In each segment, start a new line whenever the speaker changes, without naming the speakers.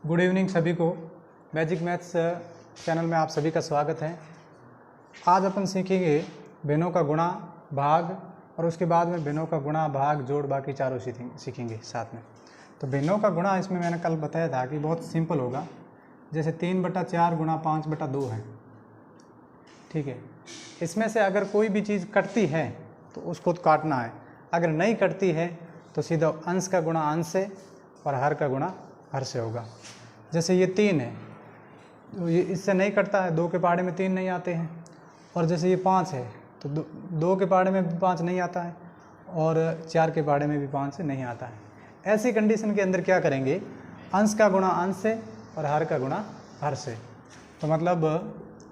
Good evening सभी को। Magic maths channel में आप सभी का स्वागत है। आज अपन सीखेंगे भिन्नों का गुणा भाग और उसके बाद में भिन्नों का गुणा भाग जोड़ बाकी चारों सीखेंगे साथ में। तो भिन्नों का गुणा इसमें मैंने कल बताया था कि बहुत सिंपल होगा। जैसे 3/4 गुणा 5/2 है, ठीक है। इसमें से अगर कोई भी चीज़ कटती है तो उसको तो काटना है, अगर नहीं कटती है तो सीधा अंश का गुणा अंश से और हर का गुणा हर से होगा। जैसे ये 3 है तो ये इससे नहीं कटता है, 2 के पहाड़े में 3 नहीं आते हैं। और जैसे ये 5 है तो 2 के पहाड़े में भी 5 नहीं आता है और 4 के पहाड़े में भी 5 नहीं आता है। ऐसी कंडीशन के अंदर क्या करेंगे, अंश का गुणा अंश से और हर का गुणा हर से। तो मतलब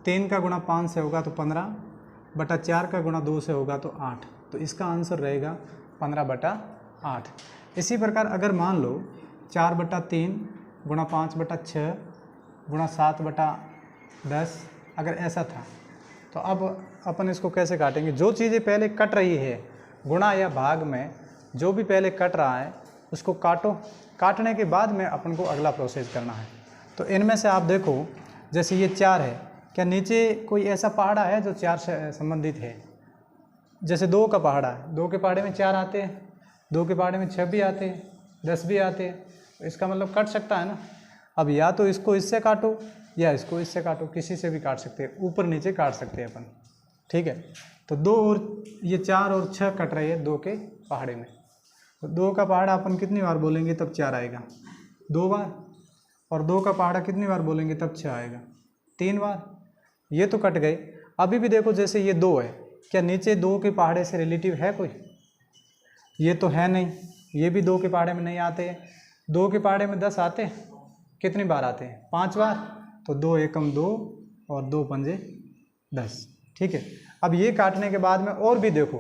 3 का गुणा 5 से होगा तो 15/4 का गुणा 2 से होगा तो 8। तो इसका आंसर रहेगा 15/8। इसी प्रकार अगर मान लो 4/3 गुणा 5/6 गुणा 7/10 अगर ऐसा था तो अब अपन इसको कैसे काटेंगे। जो चीज़ें पहले कट रही है गुणा या भाग में, जो भी पहले कट रहा है उसको काटो, काटने के बाद में अपन को अगला प्रोसेस करना है। तो इनमें से आप देखो, जैसे ये 4 है, क्या नीचे कोई ऐसा पहाड़ा है जो 4 से संबंधित है। जैसे 2 का पहाड़ा है, 2 के पहाड़े में 4 आते हैं, 2 के पहाड़े में 6 भी आते हैं, 10 भी आते हैं, तो इसका मतलब कट सकता है ना। अब या तो इसको इससे काटो या इसको इससे काटो, किसी से भी काट सकते हैं, ऊपर नीचे काट सकते हैं अपन, ठीक है। तो 2 और ये 4 और 6 कट रही है 2 के पहाड़े में। तो 2 का पहाड़ा अपन कितनी बार बोलेंगे तब 4 आएगा, 2 बार। और 2 का पहाड़ा कितनी बार बोलेंगे तब 6 आएगा, 3 बार। ये तो कट गए। अभी भी देखो, जैसे ये 2 है, क्या नीचे 2 के पहाड़े से रिलेटिव है कोई? ये तो है नहीं, ये भी 2 के पहाड़े में नहीं आते हैं। 2 के पहाड़े में 10 आते हैं, कितनी बार आते हैं? 5 बार। तो 2 एकम 2 और 2 पंजे 10, ठीक है। अब ये काटने के बाद में और भी देखो,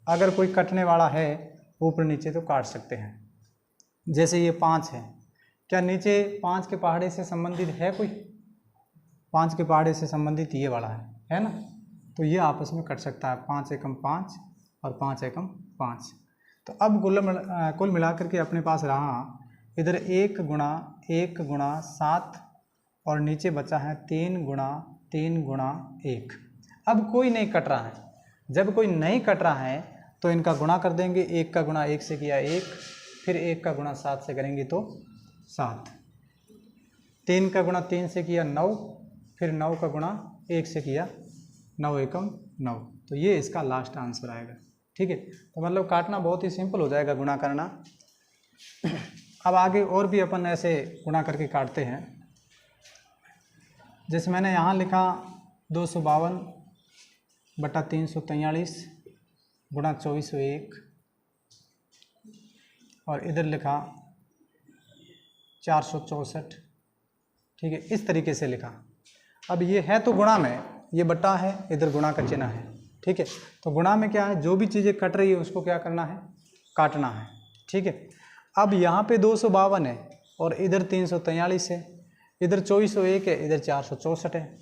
अगर कोई कटने वाला है ऊपर नीचे तो काट सकते हैं। जैसे ये 5 है, क्या नीचे 5 के पहाड़े से संबंधित है कोई? 5 के पहाड़े से संबंधित ये वाला है ना। तो ये आपस में कट सकता है, 5 एकम 5 और 5 एकम 5। तो अब कुल मिलाकर के अपने पास रहा इधर 1 गुणा 7 और नीचे बचा है 3 गुणा 1। अब कोई नहीं कट रहा है। जब कोई नहीं कट रहा है तो इनका गुणा कर देंगे। 1 का गुणा 1 से किया 1, फिर 1 का गुणा 7 से करेंगे तो 7, 3 का गुणा 3 से किया 9, फिर 9 का गुणा 1 से किया 9 एकम 9। तो ये इसका लास्ट आंसर आएगा, ठीक है। तो मतलब काटना बहुत ही सिंपल हो जाएगा, गुणा करना। अब आगे और भी अपन ऐसे गुणा करके काटते हैं। जैसे मैंने यहाँ लिखा 252/343 गुणा 2401 और इधर लिखा 464, ठीक है। इस तरीके से लिखा। अब ये है तो गुणा में, ये बट्टा है, इधर गुणा का चिन्ह है, ठीक है। तो गुणा में क्या है, जो भी चीज़ें कट रही है उसको क्या करना है, काटना है, ठीक है। अब यहाँ पे 252 है और इधर 343 है, इधर 2401 है, इधर 464 है।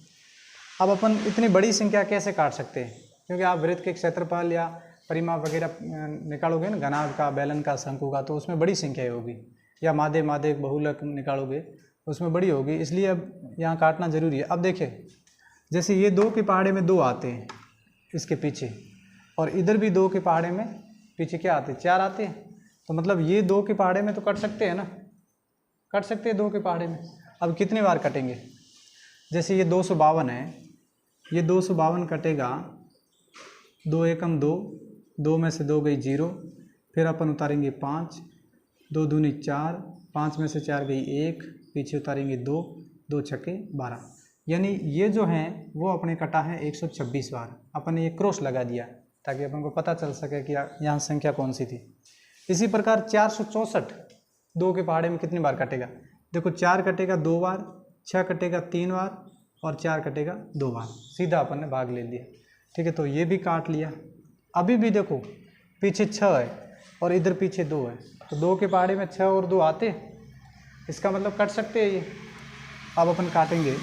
अब अपन इतनी बड़ी संख्या कैसे काट सकते हैं, क्योंकि आप वृत्त के क्षेत्रफल या परिमाप वगैरह निकालोगे ना, घनाभ का, बेलन का, शंकु का, तो उसमें बड़ी संख्या होगी। या मादे बहुलक निकालोगे उसमें बड़ी होगी, इसलिए अब यहाँ काटना जरूरी है। अब देखिए, जैसे ये 2 के पहाड़े में 2 आते हैं इसके पीछे, और इधर भी 2 के पहाड़े में पीछे क्या आते हैं, 4 आते हैं। तो मतलब ये 2 के पहाड़े में तो कट सकते हैं ना, कट सकते हैं 2 के पहाड़े में। अब कितनी बार कटेंगे, जैसे ये 252 है, ये 252 कटेगा, 2 एकम 2, 2 में से 2 गई 0, फिर अपन उतारेंगे 5, 2 दूनी 4, 5 में से 4 गई 1, पीछे उतारेंगे 2, 2 छक्के 12। यानी ये जो है वो अपने कटा है 126 बार। अपन ने ये क्रॉस लगा दिया ताकि अपन को पता चल सके कि यहाँ संख्या कौन सी थी। इसी प्रकार 464 2 के पहाड़े में कितनी बार कटेगा, देखो 4 कटेगा 2 बार, 6 कटेगा 3 बार और 4 कटेगा 2 बार। सीधा अपन ने भाग ले लिया, ठीक है। तो ये भी काट लिया। अभी भी देखो पीछे 6 है और इधर पीछे 2 है, तो 2 के पहाड़े में 6 और 2 आते, इसका मतलब कट सकते हैं ये। अब अपन काटेंगे,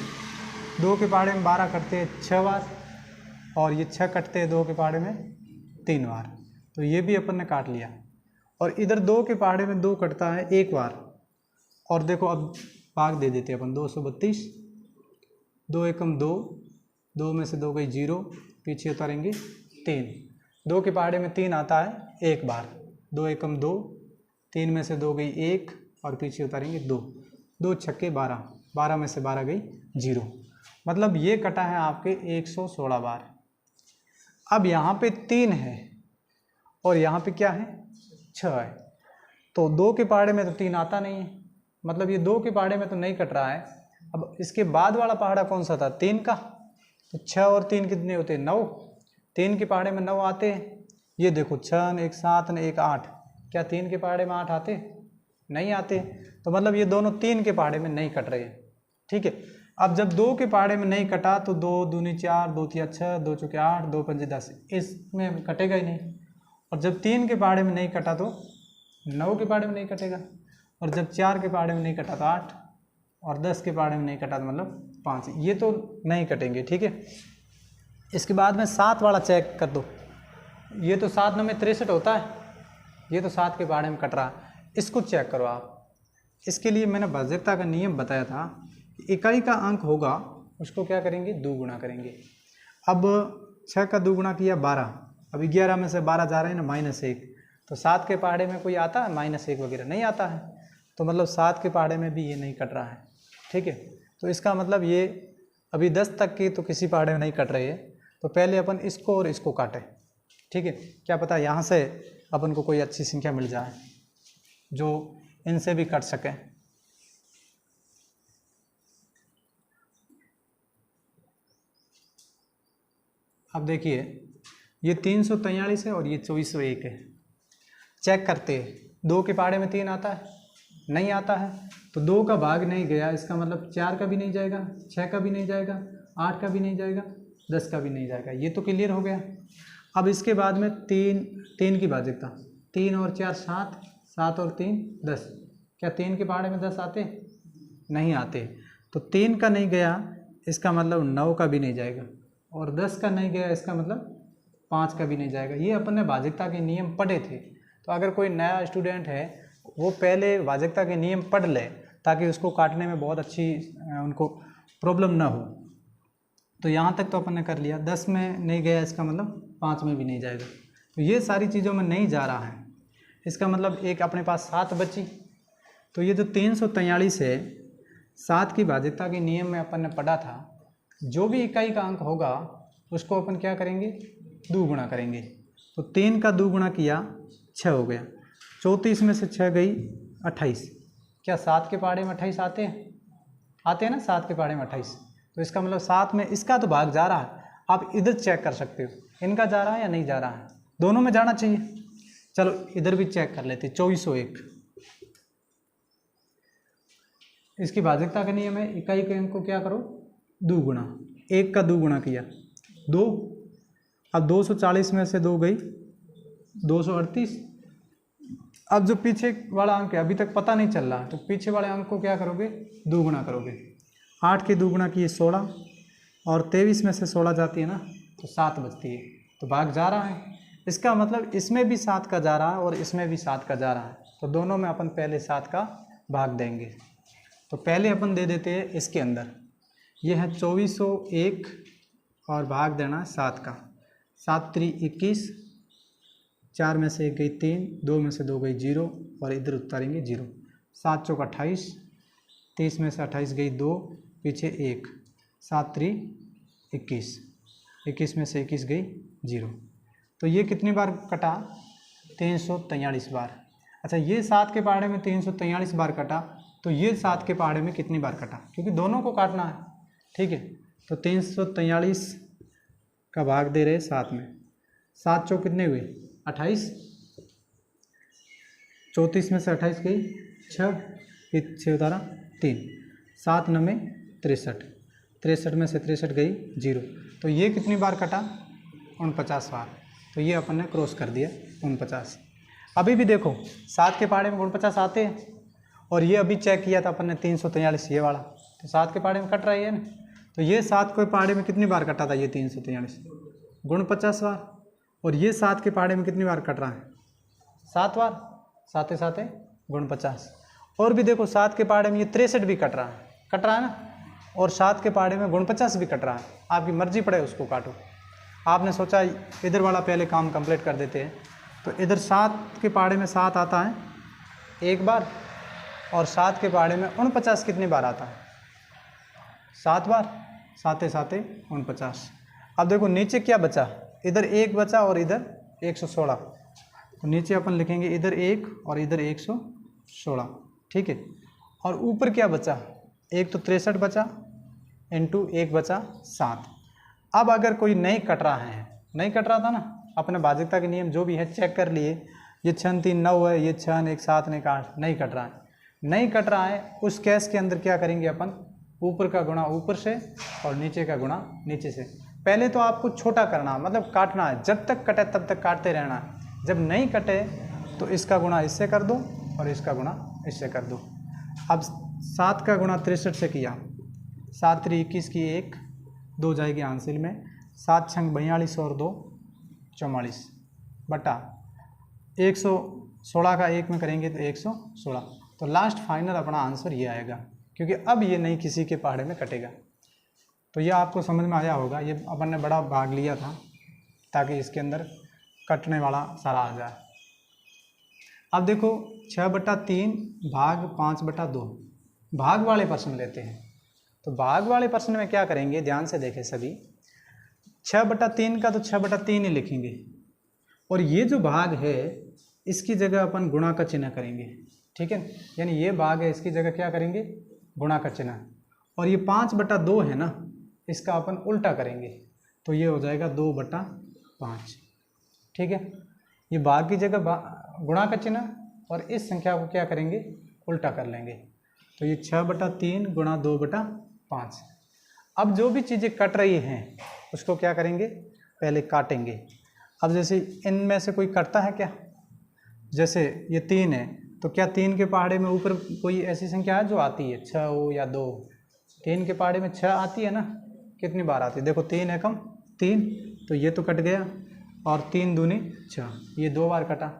2 के पहाड़े में 12 कटते हैं 6 बार और ये 6 कटते हैं 2 के पहाड़े में 3 बार। तो ये भी अपन ने काट लिया। और इधर 2 के पहाड़े में 2 कटता है 1 बार। और देखो अब भाग दे देते अपन 232, 2 एकम 2, 2 में से 2 गई 0, पीछे उतारेंगे 3, 2 के पहाड़े में 3 आता है एक बार, 2 एकम 2, 3 में से 2 गई 1 और पीछे उतारेंगे 2, 2 छक्के 12, 12 में से 12 गई 0, मतलब ये कटा है आपके 116 बार। अब यहाँ पे 3 है और यहाँ पे क्या है 6 है, तो 2 के पहाड़े में तो 3 आता नहीं है, मतलब ये 2 के पहाड़े में तो नहीं कट रहा है। अब इसके बाद वाला पहाड़ा कौन सा था 3 का, तो 6 और 3 कितने होते हैं 9, 3 के पहाड़े में 9 आते हैं। ये देखो 6 न 1 7 न 1 8, क्या 3 के पहाड़े में 8 आते नहीं आते, तो मतलब ये दोनों 3 के पहाड़े में नहीं कट रहे हैं। ठीक है, अब जब 2 के पहाड़े में नहीं कटा तो 2 दूनी 4, 2 तिया 6, 2 चौके 8, 2 पंजे 10, इसमें कटेगा ही नहीं। और जब 3 के पहाड़े में नहीं कटा तो 9 के पहाड़े में नहीं कटेगा, और जब 4 के पहाड़े में नहीं कटा तो 8, और 10 के पहाड़े में नहीं कटा तो मतलब 5, ये तो नहीं कटेंगे। ठीक है, इसके बाद में 7 वाला चेक कर दो, ये तो 7 9 63 होता है, ये तो 7 के पहाड़े में कट रहा है, इसको चेक करो आप। इसके लिए मैंने भाज्यता का नियम बताया था, इकाई का अंक होगा उसको क्या करेंगे 2 गुना करेंगे। अब 6 का 2 गुना किया 12, अब 11 में से 12 जा रहे हैं ना -1, तो 7 के पहाड़े में कोई आता है -1 वगैरह नहीं आता है, तो मतलब 7 के पहाड़े में भी ये नहीं कट रहा है। ठीक है, तो इसका मतलब ये अभी 10 तक की तो किसी पहाड़े में नहीं कट रही है, तो पहले अपन इसको और इसको काटें। ठीक है, क्या पता यहाँ से अपन को कोई अच्छी संख्या मिल जाए जो इनसे भी कट सके। अब देखिए ये 343 है और ये 2401 है, चेक करते हैं 2 के पहाड़े में 3 आता है नहीं आता है, तो 2 का भाग नहीं गया, इसका मतलब 4 का भी नहीं जाएगा, 6 का भी नहीं जाएगा, 8 का भी नहीं जाएगा, 10 का भी नहीं जाएगा, ये तो क्लियर हो गया। अब इसके बाद में 3 की भाज्यता, 3 और 4 7, 7 और 3 10, क्या 3 के पहाड़े में 10 आते नहीं आते, तो 3 का नहीं गया इसका मतलब 9 का भी नहीं जाएगा, और 10 का नहीं गया इसका मतलब 5 का भी नहीं जाएगा। ये अपन ने भाज्यता के नियम पढ़े थे, तो अगर कोई नया स्टूडेंट है वो पहले भाज्यता के नियम पढ़ ले ताकि उसको काटने में बहुत अच्छी उनको प्रॉब्लम ना हो। तो यहाँ तक तो अपन ने कर लिया, 10 में नहीं गया इसका मतलब 5 में भी नहीं जाएगा, तो ये सारी चीज़ों में नहीं जा रहा है, इसका मतलब एक अपने पास 7 बची। तो ये जो 343 है 7 की भाज्यता के नियम में अपन ने पढ़ा था, जो भी इकाई का अंक होगा उसको अपन क्या करेंगे 2 गुना करेंगे, तो 3 का 2 गुना किया 6 हो गया, 34 में से 6 गई 28, क्या 7 के पहाड़े में 28 आते हैं ना, 7 के पहाड़े में 28, तो इसका मतलब 7 में इसका तो भाग जा रहा है। आप इधर चेक कर सकते हो इनका जा रहा है या नहीं जा रहा है, दोनों में जाना चाहिए। चलो इधर भी चेक कर लेते, 2401 इसकी भाज्यता का नियम है, इकाई के अंक को क्या करो 2 गुना, 1 का 2 गुना किया 2, अब 240 में से 2 गई 238, अब जो पीछे वाला अंक है अभी तक पता नहीं चल रहा, तो पीछे वाले अंक को क्या करोगे 2 गुना करोगे, 8 के 2 गुना किए 16, और 23 में से 16 जाती है ना तो 7 बचती है, तो भाग जा रहा है, इसका मतलब इसमें भी 7 का जा रहा है और इसमें भी 7 का जा रहा है, तो दोनों में अपन पहले 7 का भाग देंगे। तो पहले अपन दे देते हैं इसके अंदर, ये है 2401 और भाग देना है 7 का, 7 3 21, 4 में से 1 गई 3, 2 में से 2 गई 0 और इधर उतारेंगे 0, 7 चौक 28, 30 में से 28 गई 2, पीछे 1, 7 3 21, 21 में से 21 गई 0, तो ये कितनी बार कटा 343 बार। अच्छा ये 7 के पहाड़े में 343 बार कटा, तो ये 7 के पहाड़े में कितनी बार कटा, क्योंकि दोनों को काटना है। ठीक है, तो 343 का भाग दे रहे 7 में, 7 चौक कितने हुए 28, 34 में से 28 गई 6, फिर 6 उतारा 3, 7 9 में 63, 63 में से 63 गई 0, तो ये कितनी बार कटा 49 बार, तो ये अपन ने क्रॉस कर दिया 49। अभी भी देखो 7 के पहाड़े में 49 आते हैं, और ये अभी चेक किया था अपन ने 343 ये वाला, तो 7 के पहाड़े में कट रहा है ना, तो ये 7 के पहाड़े में कितनी बार कटा था ये 343 49 बार, और ये 7 के पहाड़े में कितनी बार कट रहा है 7 बार, 7 7 49, और भी देखो 7 के पहाड़े में ये 63 भी कट रहा है ना, और 7 के पहाड़े में 49 भी कट रहा है। आपकी मर्जी पड़े उसको काटो। आपने सोचा इधर वाला पहले काम कंप्लीट कर देते हैं, तो इधर 7 के पहाड़े में 7 आता है एक बार, और 7 के पहाड़े में 49 कितनी बार आता है? 7 बार। 7 7 49। अब देखो नीचे क्या बचा, इधर 1 बचा और इधर 116, तो नीचे अपन लिखेंगे इधर 1 और इधर 116, ठीक है। और ऊपर क्या बचा, एक तो 63 बचा इंटू 1 बचा 7। अब अगर कोई नहीं कट रहा है, नहीं कट रहा था ना, अपने भाजकता के नियम जो भी है चेक कर लिए, ये 6 3 9 है, ये 6 1 7 1 8, नहीं कट रहा है, नहीं कट रहा है, उस केस के अंदर क्या करेंगे अपन, ऊपर का गुणा ऊपर से और नीचे का गुणा नीचे से। पहले तो आपको छोटा करना, मतलब काटना है, जब तक कटे तब तक काटते रहना है। जब नहीं कटे तो इसका गुणा इससे कर दो और इसका गुणा इससे कर दो। अब 7 का गुणा 63 से किया, 7 3 21 की 1 2 जाएगी आंसिल में, 7 6 42 और 2 44 बटा 116 का 1 में करेंगे तो 116। तो लास्ट फाइनल अपना आंसर ये आएगा, क्योंकि अब ये नहीं किसी के पहाड़े में कटेगा। तो ये आपको समझ में आया होगा, ये अपन ने बड़ा भाग लिया था ताकि इसके अंदर कटने वाला सारा आ जाए। अब देखो 6/3 भाग 5/2 भाग वाले प्रश्न लेते हैं। तो भाग वाले प्रश्न में क्या करेंगे, ध्यान से देखें सभी। 6/3 का तो 6/3 ही लिखेंगे, और ये जो भाग है इसकी जगह अपन गुणा का चिन्ह करेंगे, ठीक है। यानी ये भाग है, इसकी जगह क्या करेंगे, गुणा का चिन्ह। और ये 5/2 है ना, इसका अपन उल्टा करेंगे, तो ये हो जाएगा 2/5, ठीक है। ये भाग की जगह गुणा का चिन्ह, और इस संख्या को क्या करेंगे, उल्टा कर लेंगे। तो ये 6/3 गुणा 2/5। अब जो भी चीज़ें कट रही हैं उसको क्या करेंगे, पहले काटेंगे। अब जैसे इनमें से कोई कटता है क्या, जैसे ये 3 है, तो क्या 3 के पहाड़े में ऊपर कोई ऐसी संख्या है जो आती है 6 हो या 2? 3 के पहाड़े में 6 आती है ना, कितनी बार आती है, देखो 3 है कम 3, तो ये तो कट गया, और 3 दूनी 6, ये 2 बार कटा।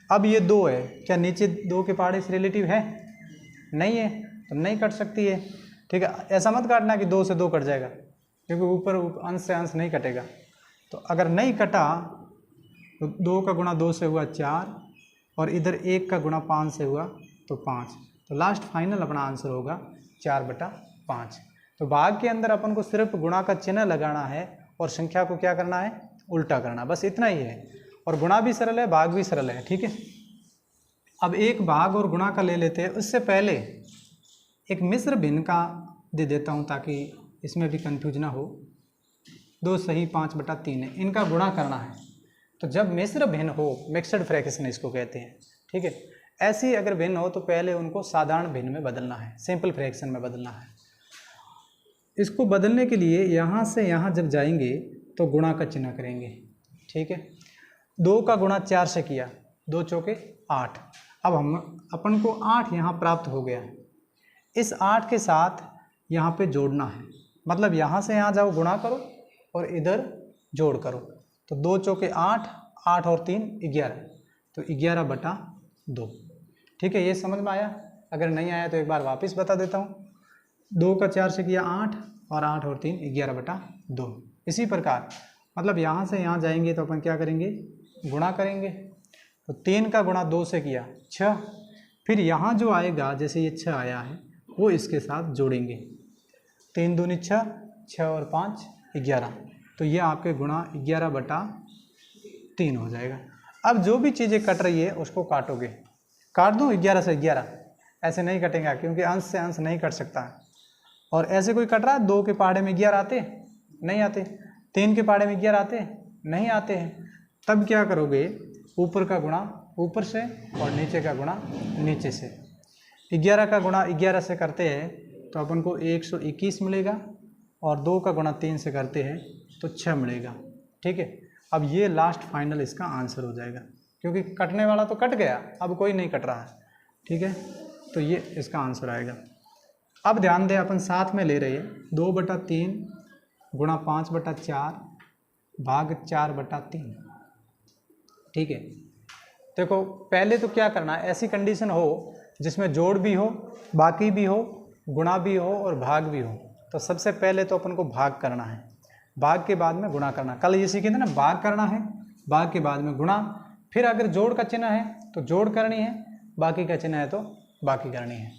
अब ये 2 है, क्या नीचे 2 के पहाड़े से रिलेटिव है? नहीं है, तो नहीं कट सकती है, ठीक है। ऐसा मत काटना कि 2 से 2 कट जाएगा, क्योंकि ऊपर अंश से अंश नहीं कटेगा। तो अगर नहीं कटा तो 2 का गुणा 2 से हुआ 4, और इधर 1 का गुणा 5 से हुआ तो 5। तो लास्ट फाइनल अपना आंसर होगा 4/5। तो भाग के अंदर अपन को सिर्फ गुणा का चिन्ह लगाना है और संख्या को क्या करना है, उल्टा करना, बस इतना ही है। और गुणा भी सरल है, भाग भी सरल है, ठीक है। अब एक भाग और गुणा का ले लेते हैं। उससे पहले एक मिश्र भिन्न का दे देता हूँ ताकि इसमें भी कंफ्यूज ना हो। 2 सही 5/3 है, इनका गुणा करना है। तो जब मिश्र भिन्न हो, मिक्सड फ्रैक्शन इसको कहते हैं, ठीक है। ऐसे अगर भिन्न हो तो पहले उनको साधारण भिन्न में बदलना है, सिंपल फ्रैक्शन में बदलना है। इसको बदलने के लिए यहाँ से यहाँ जब जाएंगे तो गुणा का चिन्ह करेंगे, ठीक है। 2 का गुणा 4 से किया, 2 चौके 8। अब हम अपन को 8 यहाँ प्राप्त हो गया। इस 8 के साथ यहाँ पे जोड़ना है, मतलब यहाँ से यहाँ जाओ गुणा करो और इधर जोड़ करो। तो 2 चौके 8, 8 और 3 11, तो 11/2, ठीक है। ये समझ में आया? अगर नहीं आया तो एक बार वापस बता देता हूँ। 2 का 4 से किया 8, और 8 और 3 11/2। इसी प्रकार मतलब यहाँ से यहाँ जाएंगे तो अपन क्या करेंगे, गुणा करेंगे। तो 3 का गुणा 2 से किया 6, फिर यहाँ जो आएगा जैसे ये 6 आया है वो इसके साथ जोड़ेंगे। 3 दूनी 6, 6 और 5 11, तो ये आपके गुणा 11/3 हो जाएगा। अब जो भी चीज़ें कट रही है उसको काटोगे, काट दो 11 से 11, ऐसे नहीं कटेगा क्योंकि अंश से अंश नहीं कट सकता है। और ऐसे कोई कट रहा है, 2 के पहाड़े में 11 आते नहीं आते, 3 के पहाड़े में 11 आते नहीं आते हैं। तब क्या करोगे, ऊपर का गुणा ऊपर से और नीचे का गुणा नीचे से। 11 का गुणा 11 से करते हैं तो अपन को 121 मिलेगा, और 2 का गुणा 3 से करते हैं तो 6 मिलेगा, ठीक है। अब ये लास्ट फाइनल इसका आंसर हो जाएगा, क्योंकि कटने वाला तो कट गया, अब कोई नहीं कट रहा है, ठीक है। तो ये इसका आंसर आएगा। अब ध्यान दें, अपन साथ में ले रहे हैं 2/3 गुणा 5/4 भाग 4/3, ठीक है। देखो पहले तो क्या करना है, ऐसी कंडीशन हो जिसमें जोड़ भी हो, बाकी भी हो, गुणा भी हो और भाग भी हो। तो सबसे पहले तो अपन को भाग करना है, भाग के बाद में गुणा करना। कल ये सीखे थे ना, भाग करना है, भाग के बाद में गुणा, फिर अगर जोड़ का चिन्ह है तो जोड़ करनी है, बाकी का चिन्ह है तो बाकी करनी है।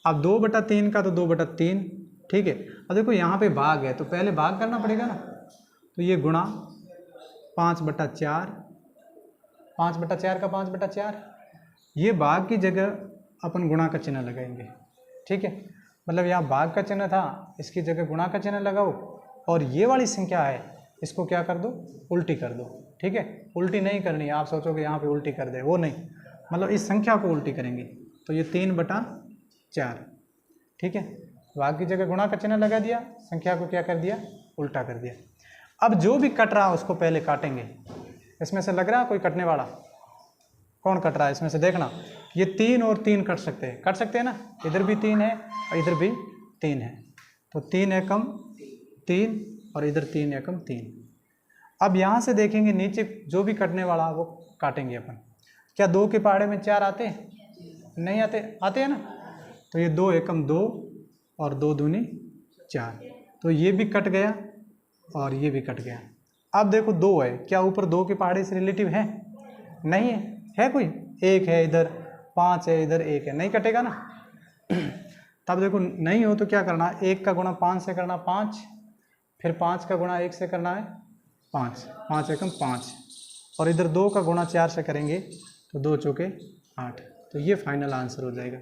अब 2/3 का तो 2/3, ठीक है। अब देखो यहाँ पे भाग है तो पहले भाग करना पड़ेगा ना, तो ये गुणा 5/4, 5/4 का 5/4, ये भाग की जगह अपन गुणा का चिन्ह लगाएंगे, ठीक है। मतलब यहाँ भाग का चिन्ह था, इसकी जगह गुणा का चिन्ह लगाओ, और ये वाली संख्या है इसको क्या कर दो, उल्टी कर दो, ठीक है। उल्टी नहीं करनी है, आप सोचोगे यहाँ पे उल्टी कर दे, वो नहीं, मतलब इस संख्या को उल्टी करेंगे। तो ये 3/4, ठीक है। भाग की जगह गुणा का चिन्ह लगा दिया, संख्या को क्या कर दिया, उल्टा कर दिया। अब जो भी कट रहा है उसको पहले काटेंगे। इसमें से लग रहा है कोई कटने वाला, कौन कट रहा है इसमें से, देखना। ये 3 और 3 कट सकते हैं ना, इधर भी 3 है और इधर भी 3 है, तो 3 एकम 3 और इधर 3 एकम 3। अब यहाँ से देखेंगे नीचे जो भी कटने वाला वो काटेंगे अपन। क्या 2 के पहाड़े में 4 आते हैं? नहीं आते, आते हैं ना। तो ये 2 एकम 2 और 2 दूनी 4, तो ये भी कट गया और ये भी कट गया। अब देखो 2 है, क्या ऊपर 2 के पहाड़े से रिलेटिव है? नहीं है कोई, 1 है इधर, 5 है इधर, 1 है, नहीं कटेगा ना। तब देखो नहीं हो तो क्या करना, 1 का गुणा 5 से करना 5, फिर 5 का गुणा 1 से करना है 5, 5 एकम 5, और इधर 2 का गुणा 4 से करेंगे तो 2 चौके 8। तो ये फाइनल आंसर हो जाएगा।